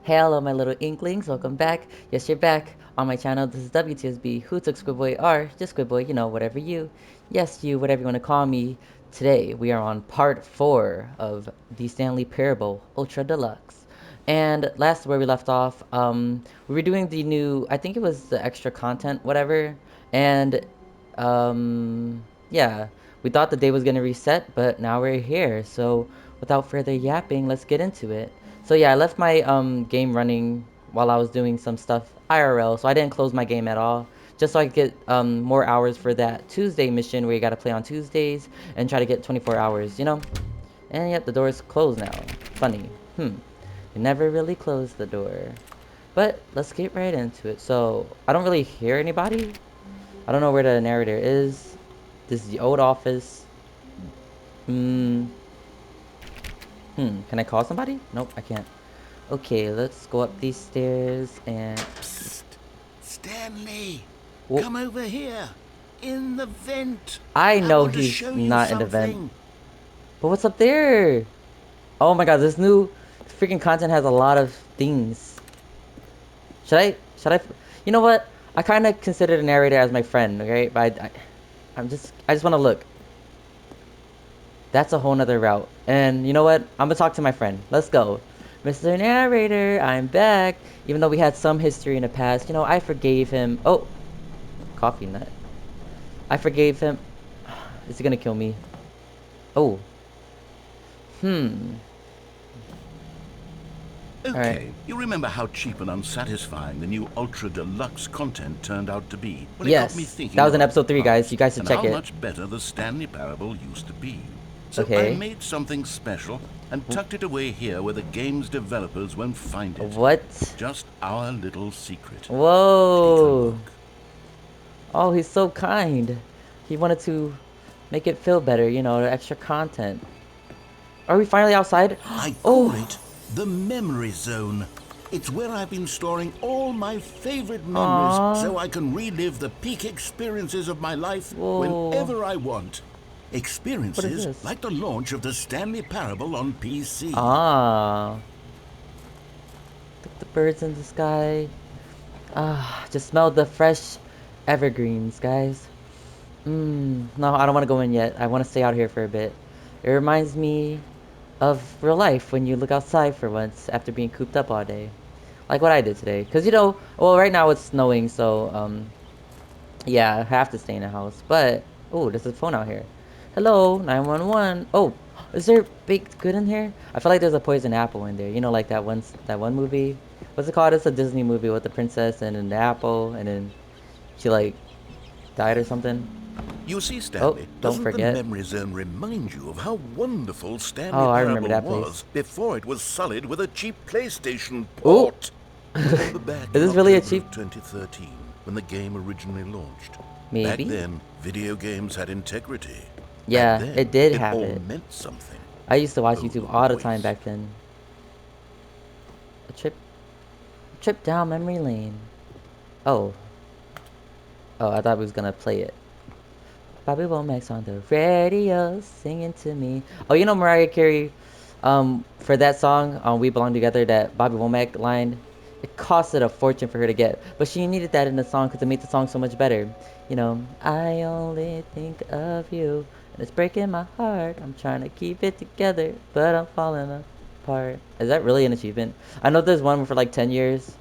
Hello, my little inklings. Welcome back. Yes, you're back on my channel. This is WTSB. Who took Squidboy R? Just Squidboy, whatever you. Yes, you, whatever you want to call me. Today, we are on part 4 of the Stanley Parable Ultra Deluxe. And last where we left off, we were doing the new, I think it was the extra content, whatever. And, yeah, we thought the day was going to reset, but now we're here. So, without further yapping, let's get into it. So yeah, I left my game running while I was doing some stuff IRL, so I didn't close my game at all, just so I could get more hours for that Tuesday mission where you gotta play on Tuesdays and try to get 24 hours. And yep, the door is closed now. Funny. You never really closed the door. But let's get right into it. So I don't really hear anybody. I don't know where the narrator is. This is the old office. Can I call somebody? Nope, I can't. Okay, let's go up these stairs and... Psst. Stanley! Whoa. Come over here! In the vent! I know want to he's show not you in the vent. something. But what's up there? Oh my god, this new freaking content has a lot of things. Should I... You know what? I kind of consider the narrator as my friend, okay? But I just want to look. That's a whole nother route. And you know what? I'm gonna talk to my friend. Let's go. Mr. Narrator, I'm back. Even though we had some history in the past, I forgave him. Oh, coffee nut. I forgave him. Is he gonna kill me? Oh. Okay, Alright. you remember how cheap and unsatisfying the new Ultra Deluxe content turned out to be? Well, it Yes. got me thinking That was in about episode 3, the guys. past You guys should and check how it. much better the Stanley Parable used to be. So Okay. I made something special and tucked it away here where the game's developers won't find it. What? Just our little secret. Whoa. Oh, he's so kind. He wanted to make it feel better, the extra content. Are we finally outside? I call it the memory zone. It's where I've been storing all my favorite memories. Aww. So I can relive the peak experiences of my life Whoa. whenever I want. What is Experiences this? like the launch of the Stanley Parable on PC. Ah. Look at the birds in the sky. Ah, just smell the fresh evergreens, guys. No, I don't want to go in yet. I want to stay out here for a bit. It reminds me of real life when you look outside for once after being cooped up all day. Like what I did today. Because, well, right now it's snowing, so, yeah, I have to stay in the house. But, oh, there's a phone out here. Hello, 911. Oh, is there baked good in here? I feel like there's a poison apple in there. Like that one movie. What's it called? It's a Disney movie with the princess and then the apple, and then she like died or something. You see, Stanley, don't doesn't forget. the memory zone remind you of how wonderful Stanley Oh, I remember Parable that place. was before it was sullied with a cheap PlayStation Ooh. port? Remember back Is in this really a October cheap? of 2013 when the game originally launched? Maybe. Back then, video games had integrity. Yeah, Back then, it did have all it. meant something. I used to watch Oh, YouTube the all the time voice. back then. A trip down memory lane. Oh. Oh, I thought we was gonna play it. Bobby Womack's on the radio singing to me. Oh, Mariah Carey, for that song, We Belong Together, that Bobby Womack line, it costed a fortune for her to get. But she needed that in the song because it made the song so much better. I only think of you, and it's breaking my heart. I'm trying to keep it together, but I'm falling apart. Is that really an achievement? I know there's one for like 10 years.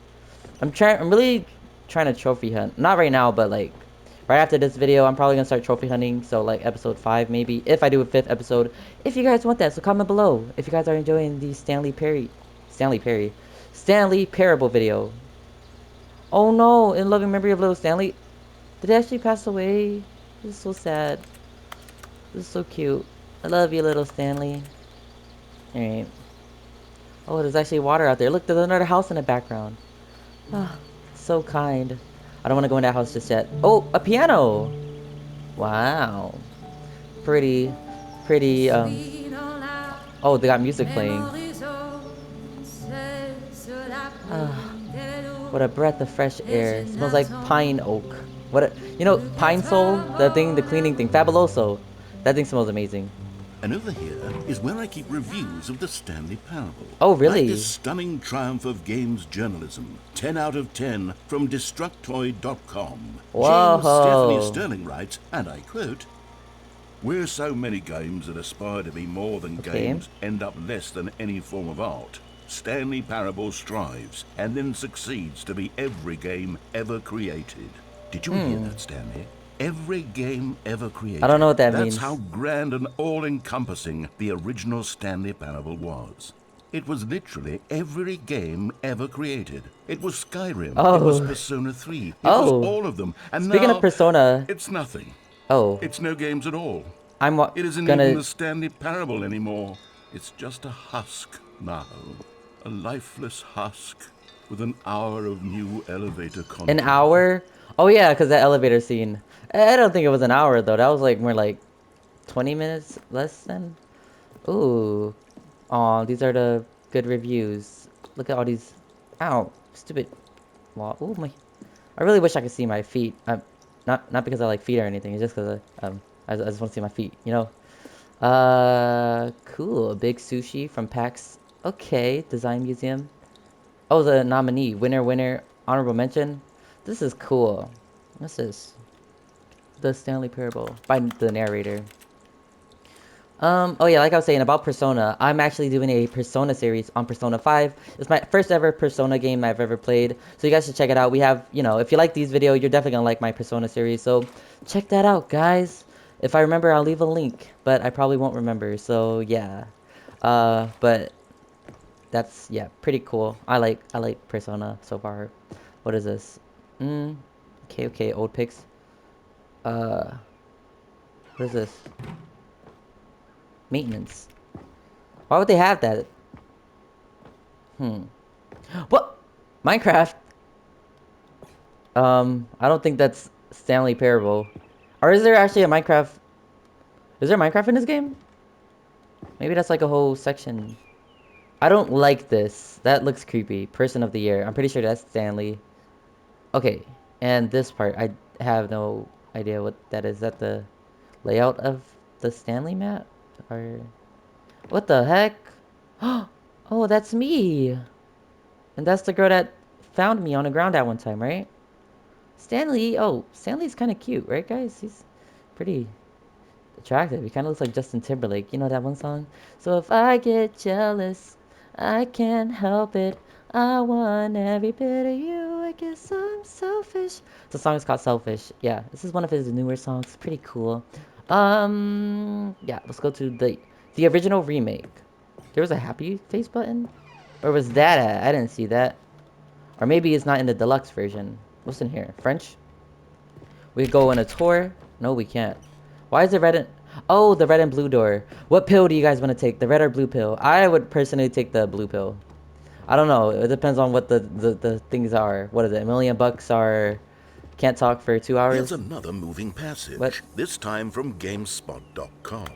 I'm really trying to trophy hunt. Not right now, but like right after this video, I'm probably gonna start trophy hunting. So like episode 5 maybe, if I do a 5th episode. If you guys want that, so comment below. If you guys are enjoying the Stanley Parable video. Oh no, in loving memory of little Stanley. Did he actually pass away? This is so sad. This is so cute. I love you, little Stanley. Alright. Oh, there's actually water out there. Look, there's another house in the background. Ah, so kind. I don't want to go in that house just yet. Oh, a piano! Wow. Pretty, oh, they got music playing. Ah, what a breath of fresh air. Smells like pine oak. Pine sol? The cleaning thing. Fabuloso. That thing smells amazing. And over here is where I keep reviews of the Stanley Parable. Oh, Like really? this stunning triumph of games journalism. 10 out of 10 from Destructoid.com. James Stephanie Whoa. Sterling writes, and I quote, "Where so many games that aspire to be more than Okay. games end up less than any form of art, Stanley Parable strives and then succeeds to be every game ever created." Did you hear that, Stanley? Every game ever created. I don't know what that That's means. how grand and all-encompassing the original Stanley Parable was. It was literally every game ever created. It was Skyrim. Oh. It was Persona 3. It was Oh. all of them. And Speaking now, of Persona. it's nothing. Oh. It's no games at all. I'm It isn't gonna. even the Stanley Parable anymore. It's just a husk now. A lifeless husk with an hour of new elevator content. An hour? Oh yeah, because that elevator scene. I don't think it was an hour though. That was like more like 20 minutes less than. Ooh. Aw, these are the good reviews. Look at all these. Ow, stupid wall. Ooh, my. I really wish I could see my feet. Not because I like feet or anything. It's just because I just want to see my feet. You know. Cool. Big sushi from PAX. Okay, Design Museum. Oh, the nominee, winner, honorable mention. This is cool. This is the Stanley Parable by the narrator. Oh yeah, like I was saying about Persona, I'm actually doing a Persona series on Persona 5. It's my first ever Persona game I've ever played, so you guys should check it out. We have, you know, if you like these videos, you're definitely gonna like my Persona series, so check that out, guys. If I remember, I'll leave a link, but I probably won't remember, so yeah. But that's, yeah, pretty cool. I like Persona so far. What is this? Okay, old pics. What is this? Maintenance. Why would they have that? What? Minecraft? I don't think that's Stanley Parable. Or is there actually a Minecraft? Is there Minecraft in this game? Maybe that's like a whole section. I don't like this. That looks creepy. Person of the year. I'm pretty sure that's Stanley. Okay, and this part, I have no idea what that is. Is that the layout of the Stanley map? Or what the heck? Oh, that's me. And that's the girl that found me on the ground at one time, right? Stanley. Oh, Stanley's kind of cute, right, guys? He's pretty attractive. He kind of looks like Justin Timberlake. You know that one song? So if I get jealous, I can't help it. I want every bit of you. I guess I'm selfish. The song is called Selfish. Yeah, this is one of his newer songs. Pretty cool. Yeah, let's go to the original remake. There was a happy face button? Where was that at? I didn't see that. Or maybe it's not in the deluxe version. What's in here? French? We go on a tour? No, we can't. Why is the red and... Oh, the red and blue door. What pill do you guys want to take? The red or blue pill? I would personally take the blue pill. I don't know. It depends on what the things are. What is it? $1,000,000 are... Can't talk for 2 Here's hours? another moving passage, What? this time from GameSpot.com.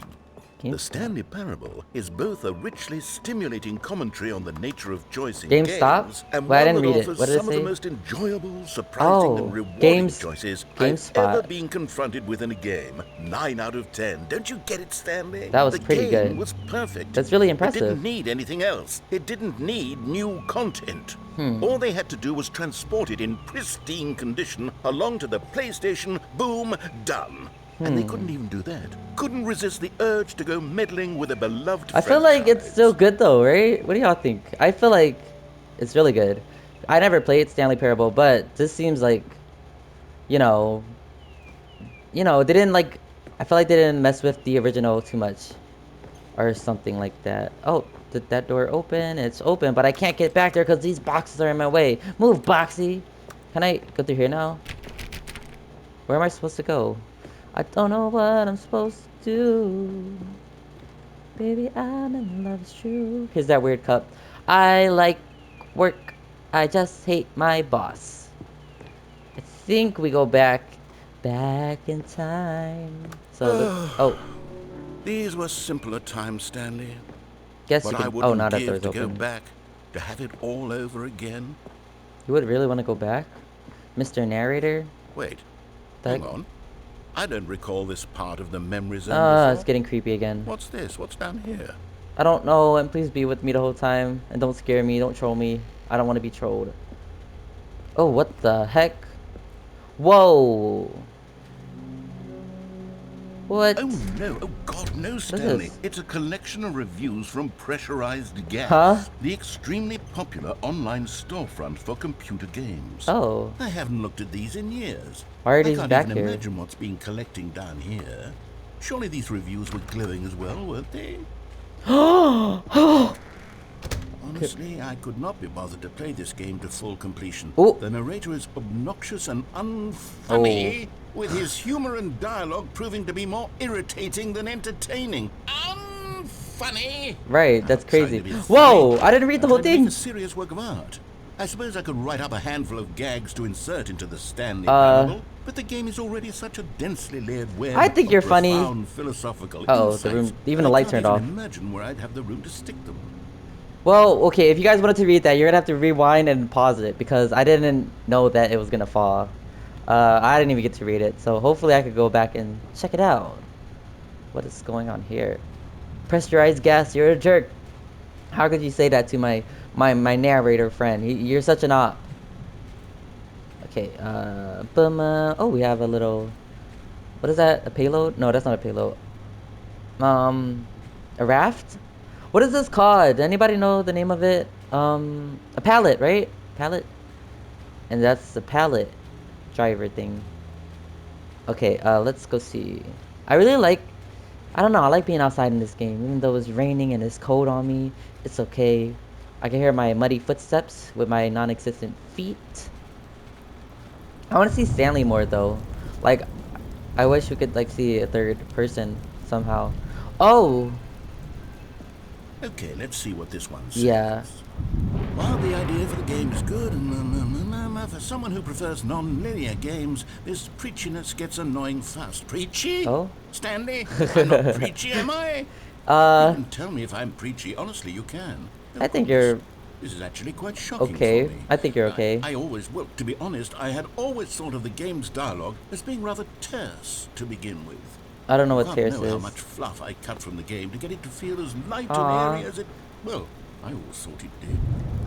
The Stanley Parable is both a richly stimulating commentary on the nature of choice in GameStop? games and Well, I one didn't that read it. offers What did it some of the say? most enjoyable, surprising, and Oh, rewarding choices I've GameSpot. ever been confronted with in a game. 9 out of 10. Don't you get it, Stanley? That was the pretty game good. was perfect. That's really It impressive. didn't need anything else. It didn't need new content. All they had to do was transport it in pristine condition along to the PlayStation. Boom, done. And they couldn't even do that. Couldn't resist the urge to go meddling with a beloved I feel like it's still good though, right? What do y'all think? I feel like it's really good. I never played Stanley Parable, but this seems like, you know, they didn't like, I feel like they didn't mess with the original too much or something like that. Oh, did that door open? It's open, but I can't get back there because these boxes are in my way. Move, Boxy. Can I go through here now? Where am I supposed to go? I don't know what I'm supposed to do. Baby, I'm in love, it's true. Here's that weird cup. I like work. I just hate my boss. I think we go back in time. So, oh, These were simpler times, Stanley. guess But you I can. Oh, wouldn't now that give door's to go open. back, to have it all over again. You would really want to go back, Mr. Narrator? Wait, That hang on. I don't recall this part of the memory zone It's before. getting creepy again. What's this? What's down here? I don't know, and please be with me the whole time. And don't scare me, don't troll me. I don't want to be trolled. Oh, what the heck? Whoa! What? Oh no, oh God, no, What is Stanley. this? It's a collection of reviews from Pressurized Gas, Huh? the extremely popular online storefront for computer games. Oh. I haven't looked at these in years. Why are I these can't back even here? imagine what's been collecting down here. Surely these reviews were glowing as well, weren't they? Honestly, I could not be bothered to play this game to full completion. Oh. The narrator is obnoxious and unfunny, with his humor and dialogue proving to be more irritating than entertaining. Unfunny! Right, that's Outside crazy. of it, Whoa! funny. I didn't read the I'm whole trying to make thing. a serious work of art. I suppose I could write up a handful of gags to insert into the Stanley parable, but the game is already such a densely layered web I think of you're funny. profound philosophical Uh-oh, the insights room- even that the I light can't turned even off. imagine where I'd have the room to stick them. Well, okay, if you guys wanted to read that, you're gonna have to rewind and pause it because I didn't know that it was gonna fall. I didn't even get to read it, so hopefully I could go back and check it out. What is going on here? Pressurized gas, you're a jerk. How could you say that to my narrator friend? You're such an op. Okay, oh, we have a little, what is that? A payload? No, that's not a payload. A raft? What is this called? Anybody know the name of it? A pallet, right? Pallet? And that's the pallet driver thing. Okay, let's go see. I really like, I don't know, I like being outside in this game. Even though it's raining and it's cold on me, it's okay. I can hear my muddy footsteps with my non-existent feet. I want to see Stanley more though. Like, I wish we could like see a third person somehow. Oh! Okay, let's see what this one says. Yeah. While the idea for the game is good, for someone who prefers non-linear games, this preachiness gets annoying fast. Preachy? Oh? Stanley? I'm not preachy, am I? You can tell me if I'm preachy. Honestly, you can. I think you're This is actually quite shocking okay. for me. I think you're okay. I always, well, to be honest, I had always thought of the game's dialogue as being rather terse to begin with. I don't know what I terse can't know how is. much fluff I cut from the game to get it to feel as light Aw. and airy as it... Well, I always thought it did.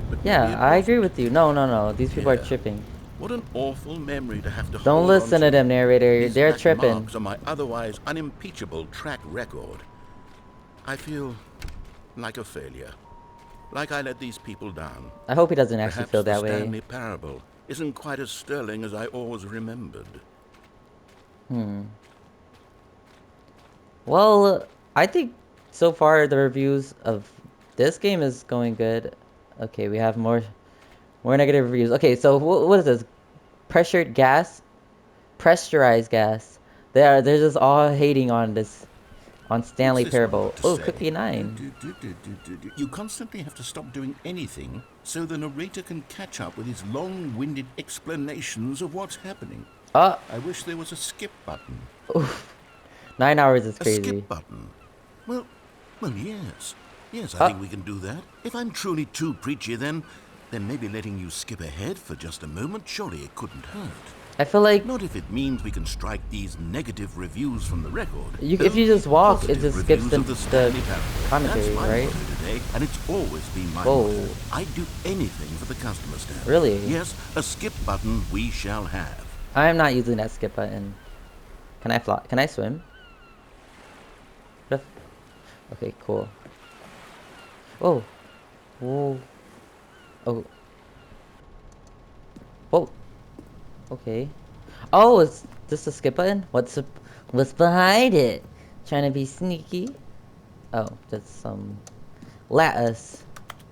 But maybe Yeah, it I agree wasn't. with you. No. These people are Yeah. tripping. What an awful memory to have to Don't hold listen on to them, narrator. These They're black tripping. marks on my otherwise unimpeachable track record. I feel like a failure. Like I let these people down. I hope he doesn't actually Perhaps feel the that way. Stanley parable isn't quite as sterling as I always remembered. Well, I think so far the reviews of this game is going good. Okay, we have more negative reviews. Okay, so what is this? Pressurized gas. They're just all hating on this, on Stanley What's this one Parable. got to Oh, say? Cookie 9. You constantly have to stop doing anything so the narrator can catch up with his long-winded explanations of what's happening. I wish there was a skip button. 9 hours is A crazy. skip button? Well, yes. Yes, I think we can do that. If I'm truly too preachy, then maybe letting you skip ahead for just a moment, surely it couldn't hurt. I feel like Not if it means we can strike these negative reviews from the record. if you just walk, it Positive just skips reviews the of Stanley Parable. commentary, That's my right? motto today, and it's always been my Whoa. motto. I'd do anything for the customer, Stanley. Really? Yes, a skip button we shall have. I am not using that skip button. Can I fly? Can I swim? Okay, cool. Oh. Whoa. Oh. Whoa. Okay. Oh, is this a skip button? What's behind it? Trying to be sneaky? Oh, that's some lattice.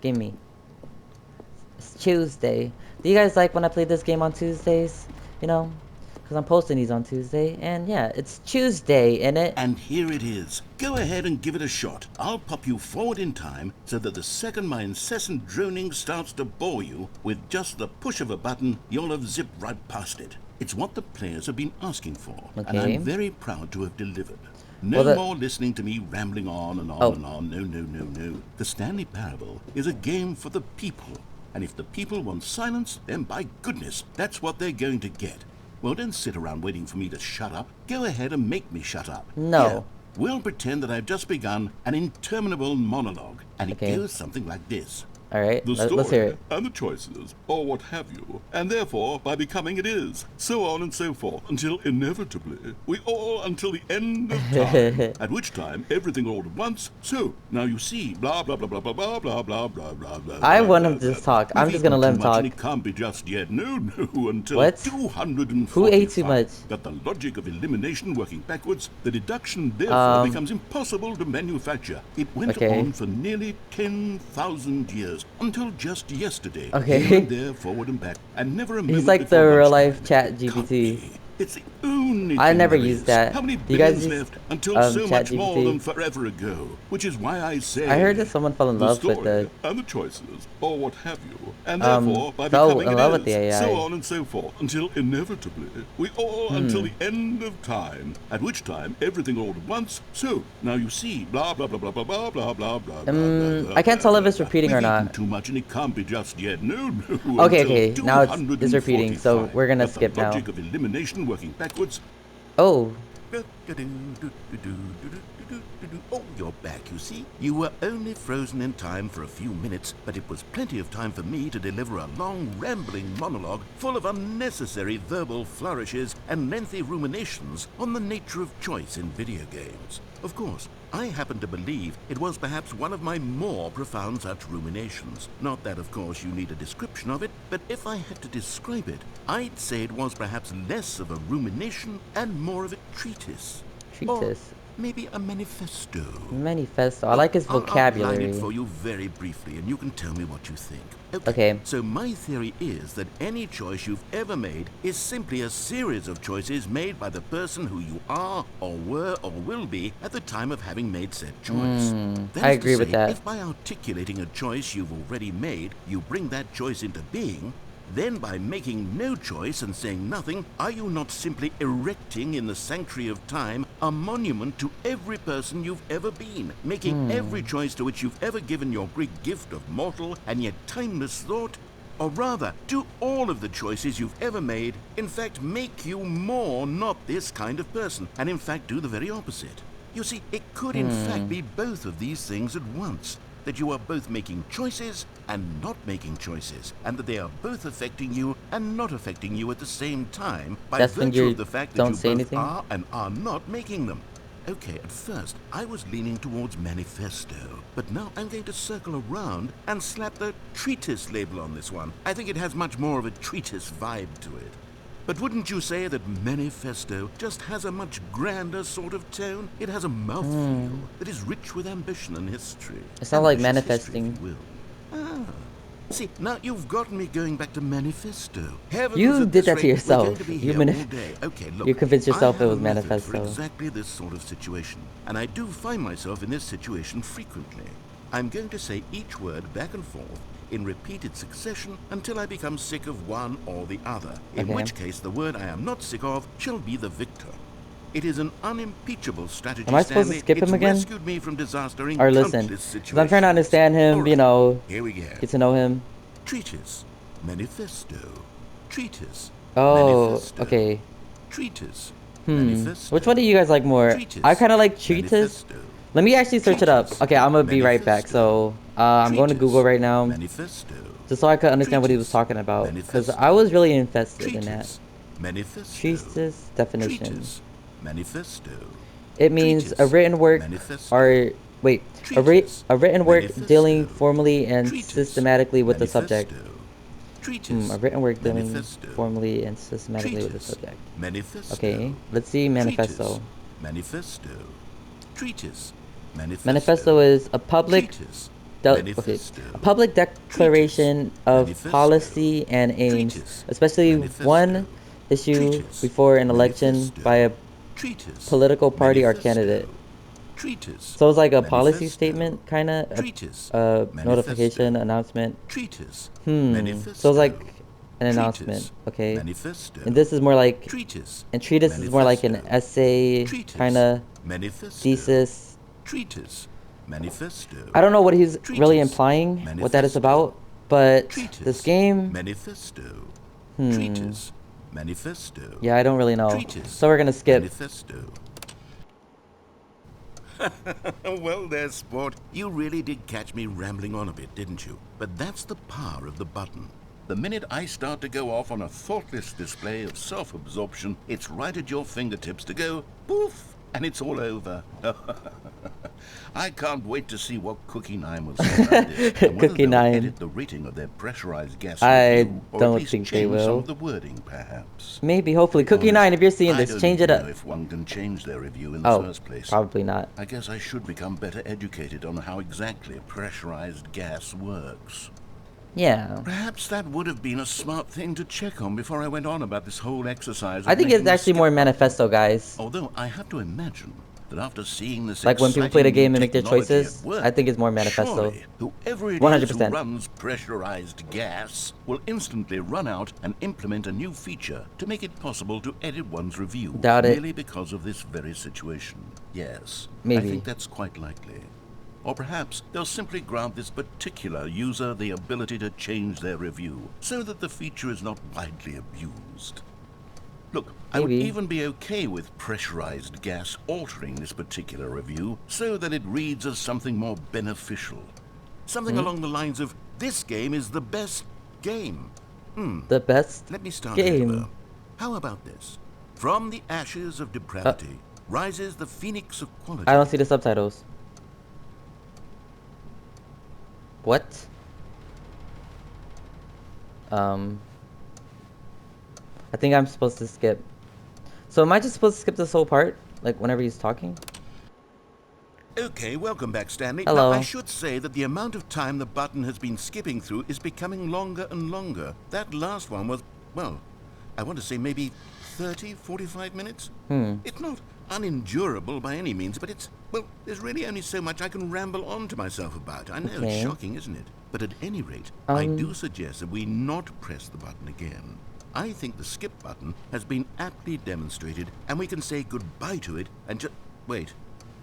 Gimme. It's Tuesday. Do you guys like when I play this game on Tuesdays? You know? Because I'm posting these on Tuesday. And yeah, it's Tuesday, innit? And here it is. Go ahead and give it a shot. I'll pop you forward in time so that the second my incessant droning starts to bore you, with just the push of a button, you'll have zipped right past it. It's what the players have been asking for, and Okay. I'm very proud to have delivered. No Well, more listening to me rambling on and on and on. No. The Stanley Parable is a game for the people, and if the people want silence, then by goodness, that's what they're going to get. Well, don't sit around waiting for me to shut up. Go ahead and make me shut up. No. Here, we'll pretend that I've just begun an interminable monologue, and it Okay. goes something like this. Alright, The let's hear it. and the choices, or what have you, and therefore by becoming it is, so on and so forth, until inevitably, we all until the end of time, at which time everything all at once, so, now you see, blah blah blah blah blah blah blah blah blah blah blah. I want him to just talk. I'm just gonna let him talk. It can't be just yet, no, until What? 245. Who ate too much? That the logic of elimination working backwards, the deduction therefore becomes impossible to manufacture. It went on for nearly 10,000 years, until just yesterday. Okay. Here and there, forward and back, and never a moment. He's like the real life chat GPT. It's the only I thing never there used is. that. How many Do you guys billions use, left until so much ChatGPT? more than forever ago? Which is why I say I heard that someone fell in love with story the and the choices, or what have you, and therefore by fell becoming in it love is, with the AI. so on and so forth, until inevitably we all until the end of time, at which time everything all at once. So now you see, blah blah blah blah blah blah blah blah blah. I can't tell if it's repeating or We've eaten not. too much, and it can't be just yet. No. Okay, until now it's repeating, so 245. we're gonna That's skip the now. logic of elimination working backwards. Oh, Oh, you're back, you see. You were only frozen in time for a few minutes, but it was plenty of time for me to deliver a long, rambling monologue full of unnecessary verbal flourishes and lengthy ruminations on the nature of choice in video games. Of course, I happen to believe it was perhaps one of my more profound such ruminations. Not that, of course, you need a description of it, but if I had to describe it, I'd say it was perhaps less of a rumination and more of a treatise. treatise. Maybe a manifesto. Manifesto. I like his I'll vocabulary. outline it for you very briefly, and you can tell me what you think. Okay. So my theory is that any choice you've ever made is simply a series of choices made by the person who you are, or were, or will be at the time of having made said choice. That I is to agree with say, that. If by articulating a choice you've already made, you bring that choice into being, then by making no choice and saying nothing, are you not simply erecting in the sanctuary of time a monument to every person you've ever been, making every choice to which you've ever given your great gift of mortal and yet timeless thought? Or rather, do all of the choices you've ever made, in fact, make you more not this kind of person, and in fact do the very opposite? You see, it could in fact be both of these things at once. That you are both making choices and not making choices, and that they are both affecting you and not affecting you at the same time by virtue of the fact that you both are and are not making them. Okay, at first, I was leaning towards manifesto, but now I'm going to circle around and slap the treatise label on this one. I think it has much more of a treatise vibe to it. But wouldn't you say that manifesto just has a much grander sort of tone? It has a mouthfeel that is rich with ambition and history. It's not like Ambitious manifesting. history, if you will. See, now you've gotten me going back to manifesto. You did that to yourself. Okay, look, You convinced yourself I it have was a method for manifesto. exactly this sort of situation, and I do find myself in this situation frequently. I'm going to say each word back and forth in repeated succession until I become sick of one or the other, in which case the word I am not sick of shall be the victor. It is an unimpeachable strategy. Am I supposed to skip him again? Rescued me from disaster in Or listen? Because I'm trying to understand him, right, you know, here we go. get to know him. Treatise, manifesto, treatise. Oh, manifesto, okay. Treatise, manifesto. Which one do you guys like more? Treatise, I kind of like treatise. manifesto, Let me actually search it up. treatise, Okay, I'm gonna be right back. So, I'm going to treatise, Google right now, manifesto, just so I could understand what he was treatise, talking about. Because manifesto, I was really invested in that. treatise, manifesto, Treatise definition. treatise, manifesto. It means a treatise, written work, manifesto, or wait, treatise, a written work manifesto, dealing formally and treatise, systematically with the subject. manifesto, treatise, A written work dealing manifesto, formally and systematically with the treatise, subject. manifesto, Okay, let's see manifesto. treatise, manifesto, treatise, manifesto. Manifesto is a public treatise, okay, manifesto, a public declaration of manifesto, policy and aims, treatise, especially manifesto, one issue treatise, before an election manifesto, by a treatise, political party or manifesto, candidate. treatise, So it's like a policy manifesto, statement, kind of, treatise, a manifesto, notification, announcement. treatise, So manifesto, it's like an treatise, announcement, okay? manifesto, And this is more like, treatise, and treatise is more like an manifesto, essay, treatise, kind of manifesto, thesis. treatise, manifesto. I don't know what he's really treatise, implying, what that is manifesto, about, but treatise, this game, manifesto, treatise, Manifesto. Yeah, I don't really know. Treatise. So we're gonna skip. Manifesto. Well there, sport. You really did catch me rambling on a bit, didn't you? But that's the power of the button. The minute I start to go off on a thoughtless display of self-absorption, it's right at your fingertips to go poof, and it's all over. I can't wait to see what Cookie 9 will say about this, and whether Cookie they'll 9. edit the rating of their pressurized gas I review, or don't at least think they change some will. of the wording, perhaps. Maybe, hopefully. To be Cookie honest, 9, if you're seeing this, I don't change it even up. know if one can change their review in the Oh, first place. probably not. I guess I should become better educated on how exactly pressurized gas works. Yeah. Perhaps that would have been a smart thing to check on before I went on about this whole exercise. I think it's actually more manifesto, guys. Although I have to imagine that after seeing this, Like when people play the game and make their technology choices, at work, I think it's more manifesto. surely whoever it is 100%. who runs pressurized gas will instantly run out and implement a new feature to make it possible to edit one's review. Doubt it. Merely because of this very situation. Yes, Maybe. I think that's quite likely. Or perhaps they'll simply grant this particular user the ability to change their review so that the feature is not widely abused. Look, I would Maybe. even be okay with pressurized gas altering this particular review so that it reads as something more beneficial. Something along the lines of, this game is the best game. The best Let me start game. over. How about this? From the ashes of depravity rises the phoenix of quality. I don't see the subtitles. What? I think I'm supposed to skip. So am I just supposed to skip this whole part? Like whenever he's talking? Okay, welcome back, Stanley. Hello. Now, I should say that the amount of time the button has been skipping through is becoming longer and longer. That last one was, well, I want to say maybe 30, 45 minutes? It's not unendurable by any means, but it's, well, there's really only so much I can ramble on to myself about. I know, Okay. it's shocking, isn't it? But at any rate, I do suggest that we not press the button again. I think the skip button has been aptly demonstrated, and we can say goodbye to it and just... Wait,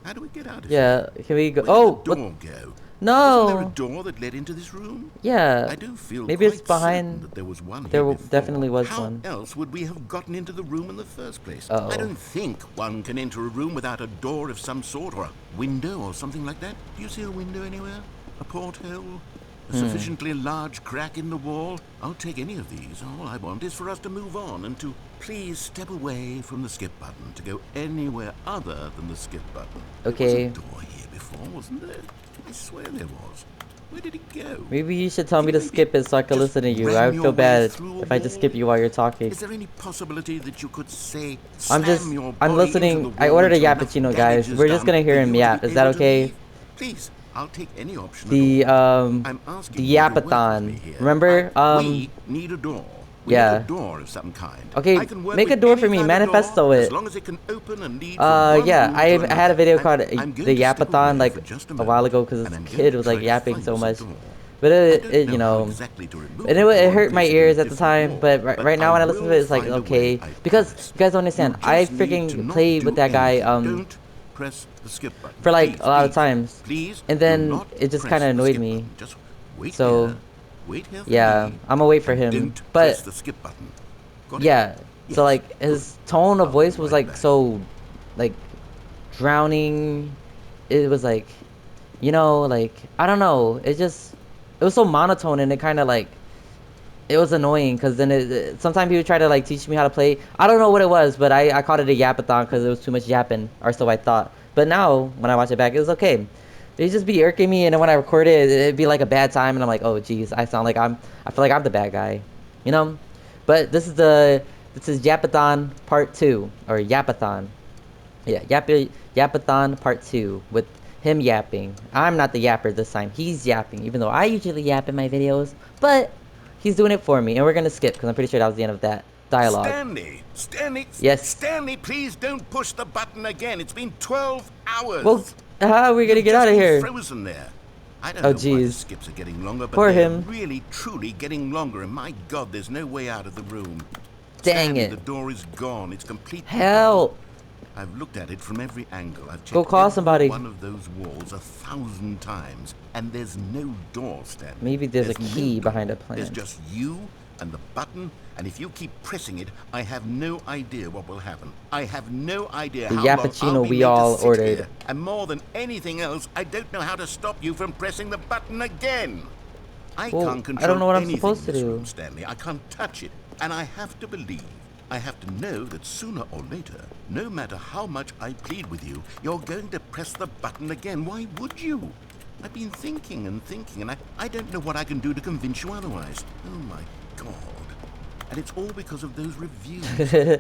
how do we get out of here? Yeah, can we go? Where Oh, did the what? door go? No. Wasn't there a door that led into this room? Yeah. I do feel Maybe it's quite certain behind. that there was one There here before. definitely was How one. else would we have gotten into the room in the first place? Uh-oh. I don't think one can enter a room without a door of some sort, or a window or something like that. Do you see a window anywhere? A porthole? A sufficiently large crack in the wall? I'll take any of these. All I want is for us to move on and to please step away from the skip button to go anywhere other than the skip button. Okay. There was a door here before, wasn't there? I swear there was. Where did it go? Maybe you should tell me to Maybe skip it so I can just listen to you. ram I would your feel way bad through a if I just wall? skip you while you're talking. Is there any possibility that you could say, I'm slam listening. into the I wall ordered a until enough Yappuccino, damage guys. is We're just done gonna hear for him you to yap. be Is that able to okay? leave? Please, I'll take any option. The at all. I'm asking the you to work with me YAPPATHon. here. Remember? We need a door. We yeah. need a door of some kind. Okay, I can work make a with door any for me. kind of Manifesto door, it. as long as it can open and lead from one yeah. room I to had a video another. called I'm going the to step YAPPATHon away like for just a moment, while ago because and this I'm going kid to was try like to yapping find so us a much. door. But I it don't you how know, exactly to remove and the it door hurt and my place it in ears a at the different time. wall, But right now I when I listen to it, it's like will find a okay. way, I Because promise. you guys don't understand, You I just need to freaking not played do with that guy anything. Don't press the skip button. for like Please, a lot of please, times, please and do then not it just press kind of the annoyed skip me. button. Just wait So here. Wait here for yeah, me, I'm gonna wait for and him. don't But press the skip button. Got it? yeah, Yes, so like his tone of I'll voice be was right like back. so like drowning. It was like, you know, like I don't know. It was so monotone, and it kind of like it was annoying because then sometimes he would try to like teach me how to play. I don't know what it was, but I called it a yappathon because it was too much yapping, or so I thought. But now when I watch it back, it was okay. It just be irking me, and then when I record it, it'd be like a bad time, and I'm like, oh geez, I feel like I'm the bad guy, you know. But this is Yappathon Part 2, or Yappathon. Yeah, Yappathon Part 2 with him yapping. I'm not the yapper this time. He's yapping, even though I usually yap in my videos. But he's doing it for me, and we're gonna skip because I'm pretty sure that was the end of that dialogue. Stanley, Yes. Stanley, please don't push the button again. It's been 12 hours. Well, how are we gonna You've get just out of been here? Frozen there. I don't Oh, know why the jeez. skips are getting longer, but Poor they're him. really, truly getting longer. And my God, there's no way out of the room. Dang Stanley, it. the door is gone. It's completely Help! gone. I've looked at it from every angle. I've checked Go call every somebody. one of those walls 1,000 times, and there's no door, Stanley. Maybe there's a no key door. behind a There's plant. just you and the button, and if you keep pressing it, I have no idea what will happen. I have no idea The how long I'll yappuccino be we made all to sit ordered. here. And more than anything else, I don't know how to stop you from pressing the button again. I can't control I don't know what I'm anything supposed in to this do. room, Stanley. I can't touch it. And I have to believe, I have to know that sooner or later, no matter how much I plead with you, you're going to press the button again. Why would you? I've been thinking and thinking, and I don't know what I can do to convince you otherwise. Oh my God. And it's all because of those reviews.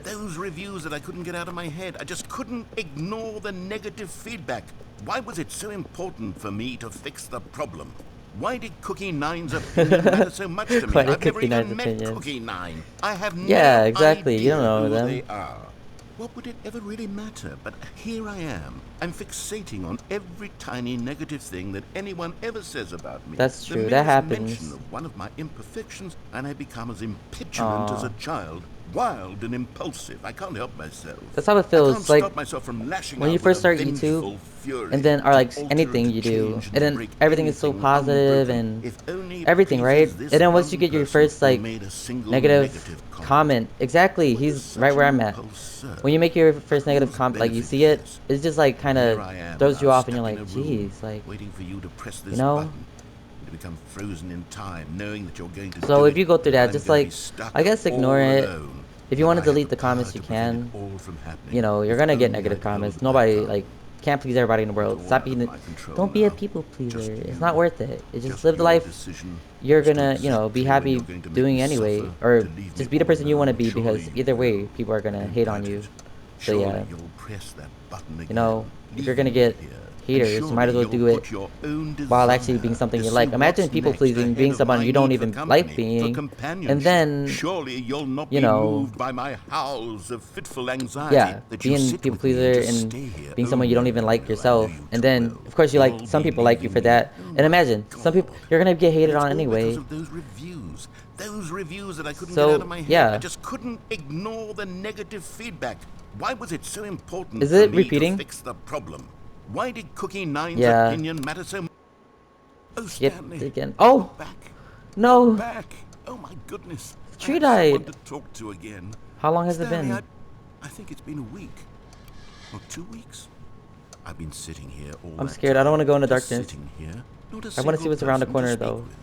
Those reviews that I couldn't get out of my head. I just couldn't ignore the negative feedback. Why was it so important for me to fix the problem? Why did Cookie Nine's opinion matter so much to me? Why did I've never Cookie Nine's even met opinions? Cookie Nine. I have Yeah, no exactly. You idea don't know who them. they are. What would it ever really matter? But here I am. I'm fixating on every tiny negative thing that anyone ever says about me. That's true. The That merest happens. mention of one of my imperfections, and I become as impetulant as a child, wild and impulsive. I can't help myself. That's how it I feels. can't Like stop myself from lashing when out you with first a start vengeful YouTube, fury, and then or to like alter anything and you to do, change and then break everything is so anything positive unbroken. and If only everything, right? pleases this And then once you one get your person first who like made a single negative comment, exactly, What does he's such right where an I'm at. impulse serve? When you make your first negative Whose comment, like you benefit see is it, this? it's just like kind Here of I am throws you now, off, and you're stuck in like, a room, geez, like, waiting for you to press this you know. button, to become frozen in time, knowing that you're going to So do if it, you go through and that, I'm just gonna be like, stuck I guess ignore all it. alone, If you and want to I have delete the power comments, you to prevent can. it all from happening. You know, you're If gonna get only negative I'd comments. held my Nobody tongue. like can't please everybody in the world. It's all Stop out of being. my control Don't be a now. people pleaser. Just It's you. not worth it. Just Just live the your life decision you're as to gonna, you know, be exactly when happy you're going to make doing me anyway, suffer or to leave just me be the all person you want to alone. be, Surely because you either way, will. people are gonna Don't hate on doubt you. it. So Surely yeah, you'll press that button again. you know, if you're leaving gonna me get here. haters, And you might as well surely do you'll it put your own while actually being desire something to you see like. Imagine what's people next pleasing, ahead being of someone my you don't need for even like company, for being, and companionship. then, Surely you'll not you be know, moved by my howls of fitful anxiety yeah, that you being sit people with me and pleaser just and stay here. being Oh someone you don't no, even no, like no, I know yourself, you and too then well. of course you like, You'll some be people like you leaving for me. that, Oh and my imagine some people, God. you're gonna get And hated it's on all because anyway. of those reviews. Those reviews that I couldn't get out So of my head. I yeah, just couldn't ignore the negative feedback. Why was it so important is for it me to repeating? fix the problem? Why did Cookie Nine's Yeah, opinion matter so much? Oh, skip Stanley, again. you're Oh back. You're no, back. Oh my goodness. the I tree have someone died. to talk to again. How long has it Stanley, been? I think it's been a week. Or 2 weeks. I've been sitting here all I'm that scared. I don't time, want to go in the just darkness. sitting here. Not a I want to see single what's around the person to corner speak though. with.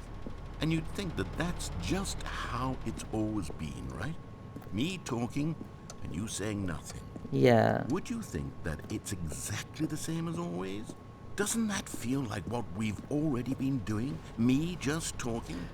And you'd think that that's just how it's always been, right? Me talking and you saying nothing. Yeah, Would you think that it's exactly the same as always? Doesn't that feel like what we've already been doing? Me just talking?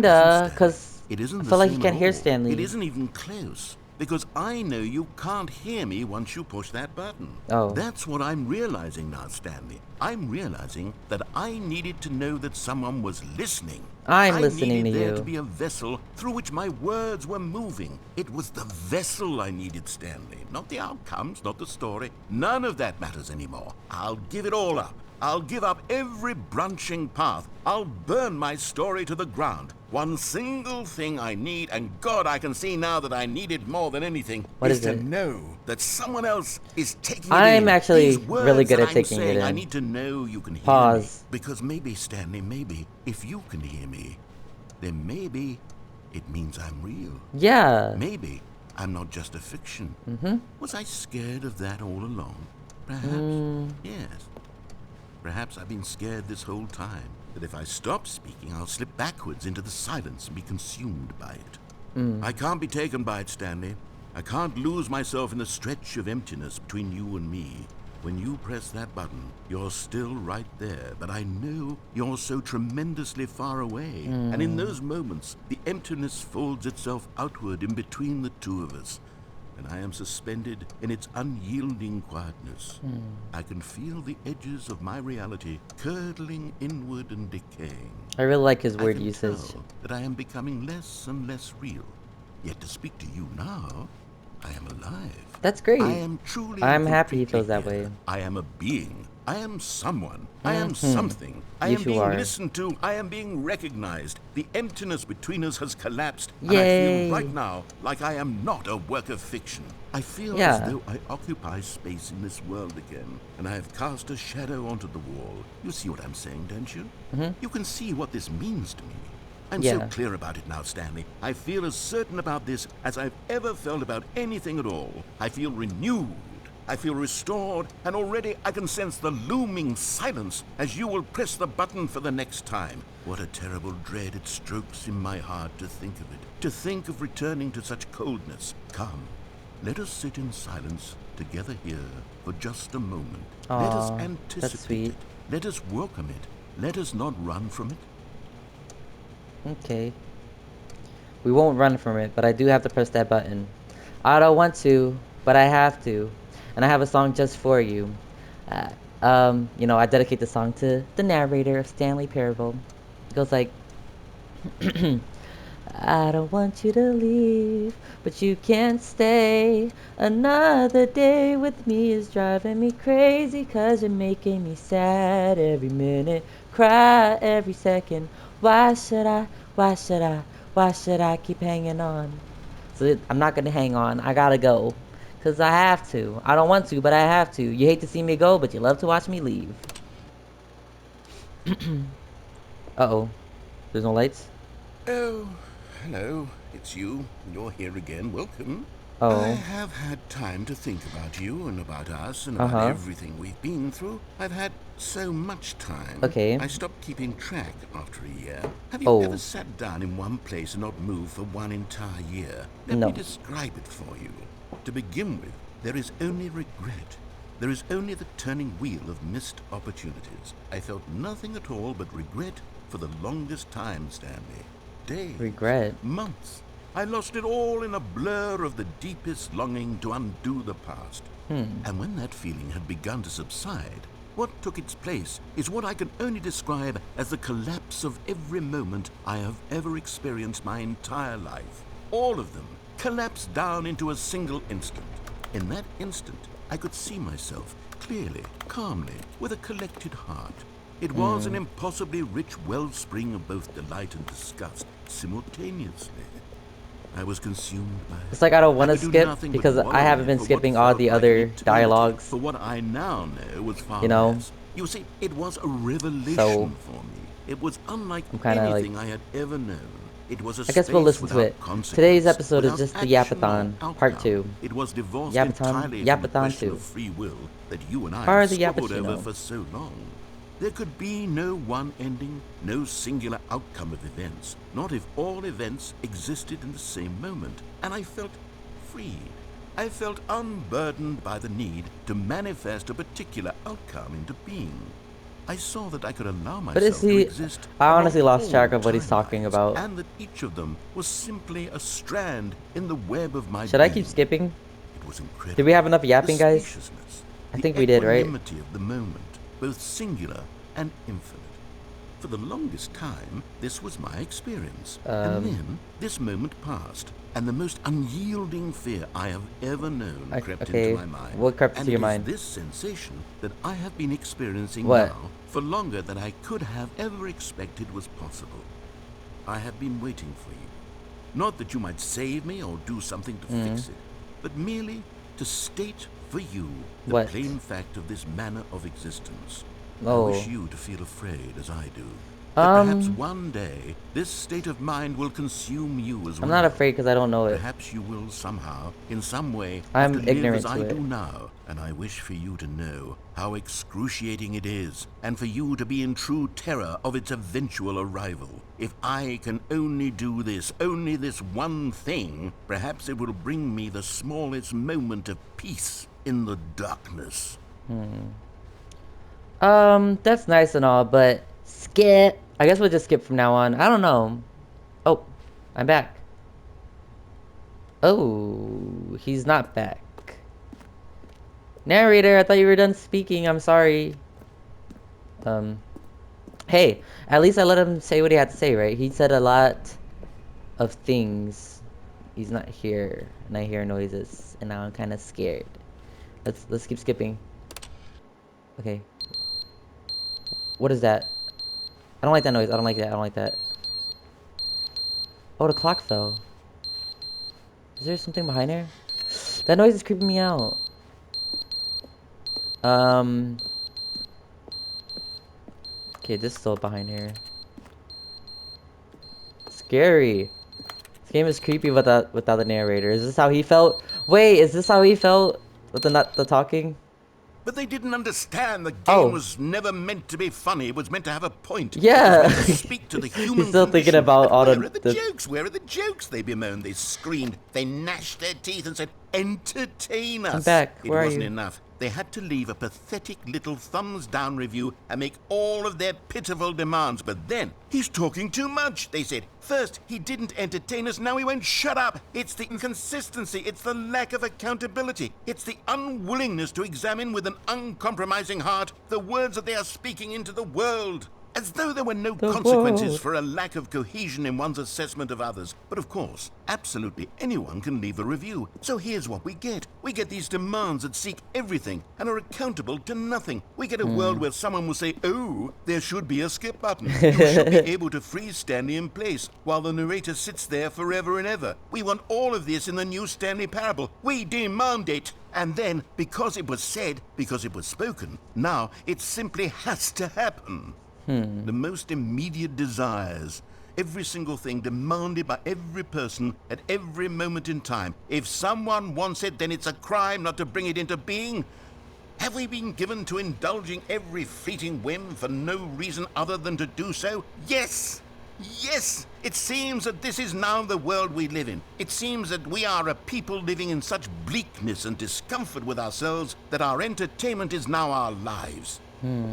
It doesn't, kinda, Stanley. cause It isn't I the feel like you same can't at hear all. Stanley. It isn't even close. Because I know you can't hear me once you push that button. Oh, That's what I'm realizing now, Stanley. I'm realizing that I needed to know that someone was listening. I'm I listening needed to there to you. be a vessel through which my words were moving. It was the vessel I needed, Stanley. Not the outcomes, not the story. None of that matters anymore. I'll give it all up. I'll give up every branching path. I'll burn my story to the ground. One single thing I need, and God, I can see now that I need it more than anything, What is is to it? know that someone else is taking it I'm in. actually These really words good that at I'm taking it saying, I in. need to know you can hear me. Pause. Because maybe, Stanley, maybe, if you can hear me, then maybe it means I'm real. Yeah. Maybe I'm not just a fiction. Was I scared of that all along? Perhaps. Yes. Perhaps I've been scared this whole time, that if I stop speaking, I'll slip backwards into the silence and be consumed by it. I can't be taken by it, Stanley. I can't lose myself in the stretch of emptiness between you and me. When you press that button, you're still right there, but I know you're so tremendously far away. And in those moments, the emptiness folds itself outward in between the two of us, and I am suspended in its unyielding quietness. I can feel the edges of my reality curdling inward and decaying. I really like his I word can usage. tell that I am becoming less and less real. Yet to speak to you now, I am alive. That's great. I am truly I'm and happy he completely feels that here. way. I am a being. I am someone. I am something. I Yes, am you being are. listened to. I am being recognized. The emptiness between us has collapsed, and Yay. I feel right now like I am not a work of fiction. I feel Yeah. as though I occupy space in this world again, and I have cast a shadow onto the wall. You see what I'm saying, don't you? You can see what this means to me. I'm so Yeah. clear about it now, Stanley. I feel as certain about this as I've ever felt about anything at all. I feel renewed. I feel restored, and already I can sense the looming silence as you will press the button for the next time. What a terrible dread it strokes in my heart to think of it, to think of returning to such coldness. Come, let us sit in silence together here for just a moment. Let us Aw, that's anticipate sweet. it. Let us welcome it. Let us not run from it. Okay. We won't run from it, but I do have to press that button. I don't want to, but I have to. And I have a song just for you. You know, I dedicate the song to the narrator of Stanley Parable. It goes like, I don't want you to leave, but you can't stay. Another day with me is driving me crazy, 'cause you're making me sad every minute, cry every second. Why should I, why should I, why should I keep hanging on? So I'm not gonna hang on, I gotta go. 'Cause I have to. I don't want to, but I have to. You hate to see me go, but you love to watch me leave. Uh-oh. There's no lights? Oh, hello. It's you. You're here again. Welcome. I Oh. have had time to think about you and about us and about Uh-huh. everything we've been through. I've had so much time. Okay. I stopped keeping track after a year. Have you ever Oh. sat down in one place and not moved for one entire year? Let me No. describe it for you. To begin with, there is only regret. There is only the turning wheel of missed opportunities. I felt nothing at all but regret for the longest time, Stanley. Days, Regret. months. I lost it all in a blur of the deepest longing to undo the past. And when that feeling had begun to subside, what took its place is what I can only describe as the collapse of every moment I have ever experienced my entire life. All of them collapsed down into a single instant. In that instant, I could see myself clearly, calmly, with a collected heart. It was an impossibly rich wellspring of both delight and disgust simultaneously. I was consumed by it. It's like I don't I want to could do skip nothing but because I wallow in haven't it been for what skipping all felt the like an other eternity, dialogues. for what I now know was far You know? less. You see, it was a revelation So for me. It was unlike I'm kind of like, anything I had ever known. It was a I guess we'll space listen to without it. Today's consequence, episode is without just the action or YAPPATHON Part outcome. 2. It was divorced YAPPATHON, entirely from the YAPPATHON question 2. of free will that you and I Part have of the squabbled over Yappuccino. for so long. There could be no one ending, no singular outcome of events, not if all events existed in the same moment. And I felt freed. I felt unburdened by the need to manifest a particular outcome into being. I saw that I could allow But is myself to he... exist I along honestly lost all track of what he's talking timelines, about. and that each of them was simply a strand in the web of my Should I keep being. skipping? It was incredible. Did we have enough The yapping, guys? spaciousness, I the think we did, right? equanimity of the moment, both singular and infinite. For the longest time, this was my experience. And then, this moment passed, and the most unyielding fear I have ever known crept into Okay. my mind. What crept And into it your is mind? this sensation that I have been experiencing What? now for longer than I could have ever expected was possible. I have been waiting for you. Not that you might save me or do something to fix it, but merely to state for you the What? plain fact of this manner of existence. I Oh. wish you to feel afraid as I do. That perhaps Um, one day this state of mind will consume you as I'm well. not afraid because I don't know it. Perhaps you will somehow, in some way, I'm have to live ignorant as to I it. do now. And I wish for you to know how excruciating it is, and for you to be in true terror of its eventual arrival. If I can only do this, only this one thing, perhaps it will bring me the smallest moment of peace in the darkness. That's nice and all, but skip. I guess we'll just skip from now on. I don't know. Oh, I'm back. Oh, he's not back. Narrator, I thought you were done speaking. I'm sorry. Hey, at least I let him say what he had to say, right? He said a lot of things. He's not here, and I hear noises, and now I'm kind of scared. Let's keep skipping. Okay. What is that? I don't like that noise. I don't like that. I don't like that. Oh, the clock fell. Is there something behind there? That noise is creeping me out. Okay, this is still behind here. scary. This game is creepy without the narrator. Is this how he felt? Wait, is this how he felt with the talking? But they didn't understand the game Oh. was never meant to be funny. It was meant to have a point. Yeah. It was meant to speak to the human He's still thinking condition. about But all where are the the jokes? Where are the jokes? They bemoaned. They screamed. They gnashed their teeth and said, "Entertain us." I'm back. It Where are wasn't you? enough. They had to leave a pathetic little thumbs down review and make all of their pitiful demands. But then, he's talking too much, they said. First, he didn't entertain us, now he won't shut up. It's the inconsistency, it's the lack of accountability. It's the unwillingness to examine with an uncompromising heart the words that they are speaking into the world. As though there were no consequences world. for a lack of cohesion in one's assessment of others. But of course, absolutely anyone can leave a review. So here's what we get. We get these demands that seek everything and are accountable to nothing. We get a world where someone will say, "Oh, there should be a skip button. You should be able to freeze Stanley in place while the narrator sits there forever and ever. We want all of this in the new Stanley parable. We demand it." And then, because it was said, because it was spoken, now it simply has to happen. The most immediate desires, every single thing demanded by every person at every moment in time. If someone wants it, then it's a crime not to bring it into being. Have we been given to indulging every fleeting whim for no reason other than to do so? Yes! Yes! It seems that this is now the world we live in. It seems that we are a people living in such bleakness and discomfort with ourselves that our entertainment is now our lives.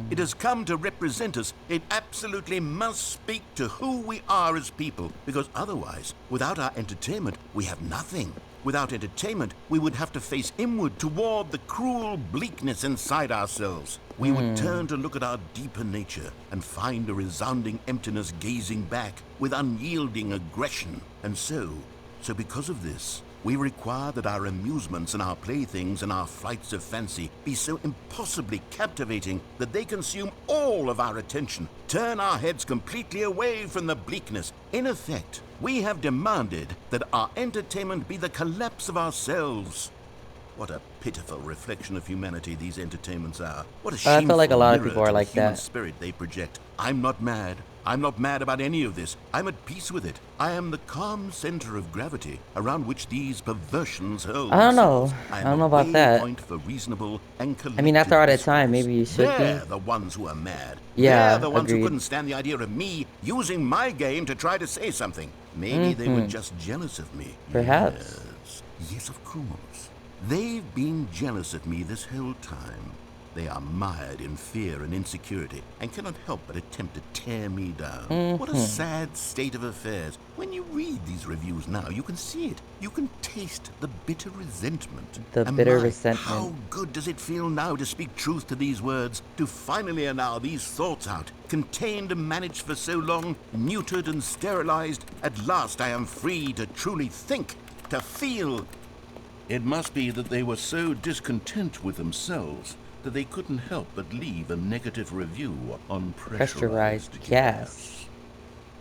It has come to represent us. It absolutely must speak to who we are as people, because otherwise, without our entertainment, we have nothing. Without entertainment, we would have to face inward toward the cruel bleakness inside ourselves. We would turn to look at our deeper nature and find a resounding emptiness gazing back with unyielding aggression. And so because of this, we require that our amusements and our playthings and our flights of fancy be so impossibly captivating that they consume all of our attention, turn our heads completely away from the bleakness. In effect, we have demanded that our entertainment be the collapse of ourselves. What a pitiful reflection of humanity these entertainments are. What a shameful I feel like a lot of mirror people are to the like human that. spirit they project. I'm not mad. I'm not mad about any of this. I'm at peace with it. I am the calm center of gravity around which these perversions hurl I don't know. themselves. I don't know about that. Point for reasonable and collective I mean, after all that discourse. time, maybe you should They're be. the ones who are mad. Yeah, They're the ones agreed. who couldn't stand the idea of me using my game to try to say something. Maybe they were just jealous of me. Perhaps. Yes, of course. They've been jealous of me this whole time. They are mired in fear and insecurity and cannot help but attempt to tear me down. What a sad state of affairs. When you read these reviews now, you can see it. You can taste the bitter resentment. The And bitter my, resentment. How good does it feel now to speak truth to these words, to finally allow these thoughts out, contained and managed for so long, muted and sterilized. At last I am free to truly think, to feel. It must be that they were so discontent with themselves that they couldn't help but leave a negative review on pressurized gas.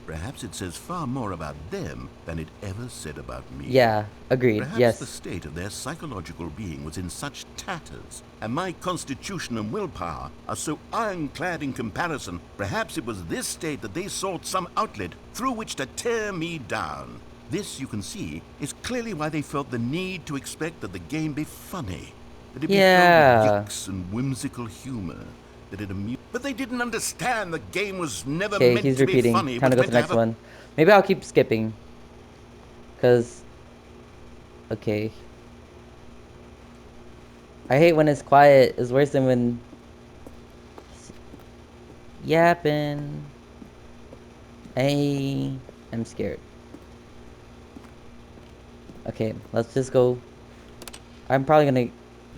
Perhaps it says far more about them than it ever said about me. Yeah, agreed. Perhaps Yes. the state of their psychological being was in such tatters, and my constitution and willpower are so ironclad in comparison. Perhaps it was this state that they sought some outlet through which to tear me down. This, you can see, is clearly why they felt the need to expect that the game be funny, that it be filled with yucks and whimsical humor, that it amused. But they didn't understand the game was never Okay, meant he's to repeating. be funny. Time to go to the next one. Maybe I'll keep skipping. Cause, okay. I hate when it's quiet. It's worse than when yapping. I'm scared. Okay, let's just go. I'm probably gonna.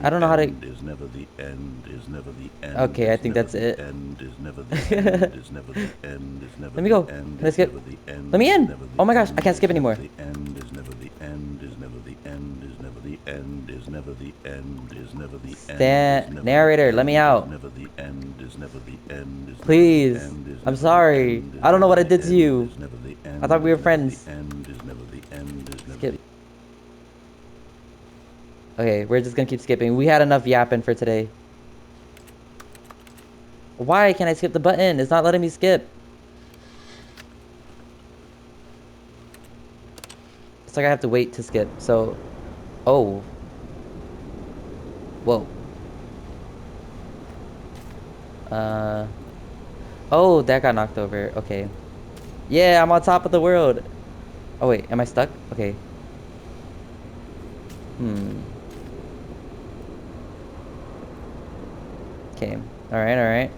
I don't know how to. Is never the end. Is never the end. Okay, I think that's it. End is never the end. Is never the end. Is never. Let me go. The end, Can I skip? is never the end, Let me is in. never the Oh my gosh, I end, can't skip is never anymore. The end is never the end. Is never the end. Is never the end. Is never the end. Is never the end. Is never Narrator, let me out. Is never the end. Is never the end. Is never the Please. end, is I'm never the sorry. end, is I don't know never what I the did to end, you. is never the end, I thought we were is never friends. the end, is never the end, is never Skip. the Okay, we're just gonna keep skipping. We had enough yapping for today. Why can't I skip the button? It's not letting me skip. like I have to wait to skip. So, oh. Whoa. Oh, that got knocked over. Okay. Yeah, I'm on top of the world. Oh, wait. Am I stuck? Okay. Okay. Alright, alright.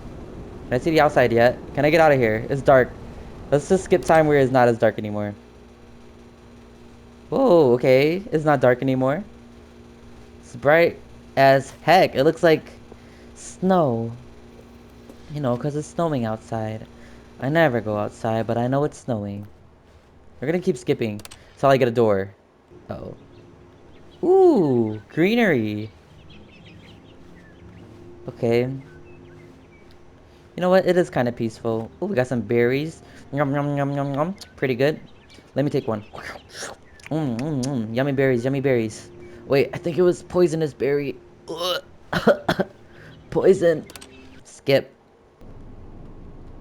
Can I see the outside yet? Can I get out of here? It's dark. Let's just skip time where it's not as dark anymore. Whoa, okay. It's not dark anymore. It's bright as heck. It looks like snow. You know, because it's snowing outside. I never go outside, but I know it's snowing. We're gonna keep skipping until I get a door. Uh-oh. Ooh, greenery. Okay. You know what? It is kind of peaceful. Ooh, we got some berries. Yum, yum, yum, yum, yum. Pretty good. Let me take one. Yummy berries, yummy berries. Wait, I think it was poisonous berry. Ugh. Poison. Skip.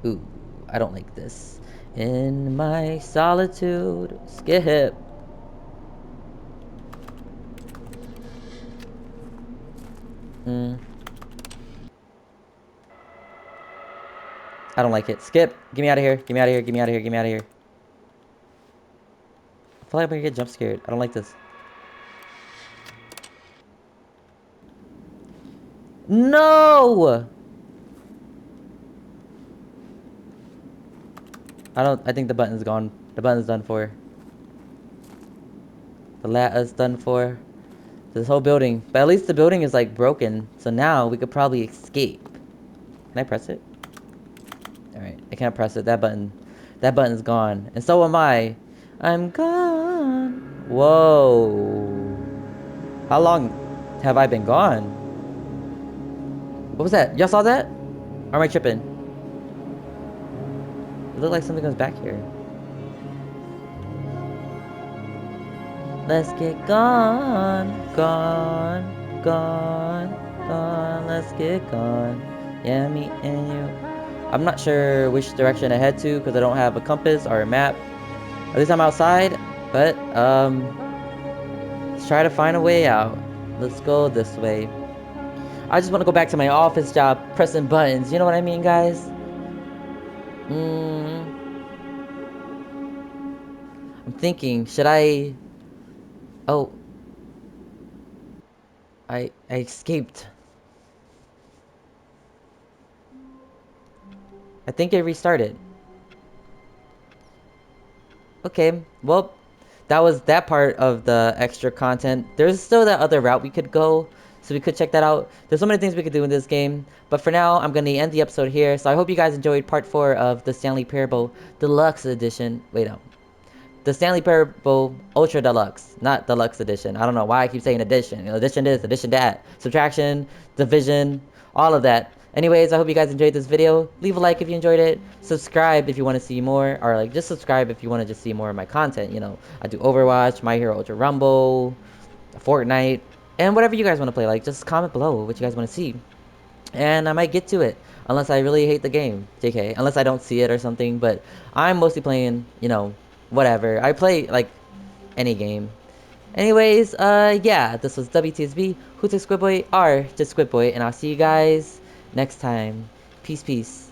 Ooh, I don't like this. In my solitude. Skip. I don't like it. Skip. Get me out of here. Get me out of here. Get me out of here. Get me out of here. I feel like I'm gonna get jump scared. I don't like this. No! I think the button's gone. The button's done for. The lattice done for. This whole building. But at least the building is like broken. So now we could probably escape. Can I press it? Alright, I can't press it. That button's gone. And so am I. I'm gone. Whoa. How long have I been gone? What was that? Y'all saw that? Or am I tripping? It looked like something was back here. Let's get gone, gone, gone, gone. Let's get gone. Yeah, me and you. I'm not sure which direction to head to because I don't have a compass or a map. At least I'm outside, but let's try to find a way out. Let's go this way. I just want to go back to my office job, pressing buttons. You know what I mean, guys? I'm thinking, should I... Oh. I escaped. I think it restarted. Okay, well, that was that part of the extra content. There's still that other route we could go, so we could check that out. There's so many things we could do in this game, but for now, I'm going to end the episode here. So I hope you guys enjoyed part 4 of the Stanley Parable Deluxe Edition. Wait, no. The Stanley Parable Ultra Deluxe, not Deluxe Edition. I don't know why I keep saying edition. You know, edition this, edition that. Subtraction, division, all of that. Anyways, I hope you guys enjoyed this video. Leave a like if you enjoyed it. Subscribe if you want to see more. Or like just subscribe if you want to just see more of my content. You know, I do Overwatch, My Hero Ultra Rumble, Fortnite, and whatever you guys want to play. Like just comment below what you guys want to see. And I might get to it. Unless I really hate the game. JK. Unless I don't see it or something. But I'm mostly playing, you know, whatever. I play like any game. Anyways, yeah, this was WTSB, who's a Squid Boy, R, just Squid Boy, and I'll see you guys next time. Peace, peace.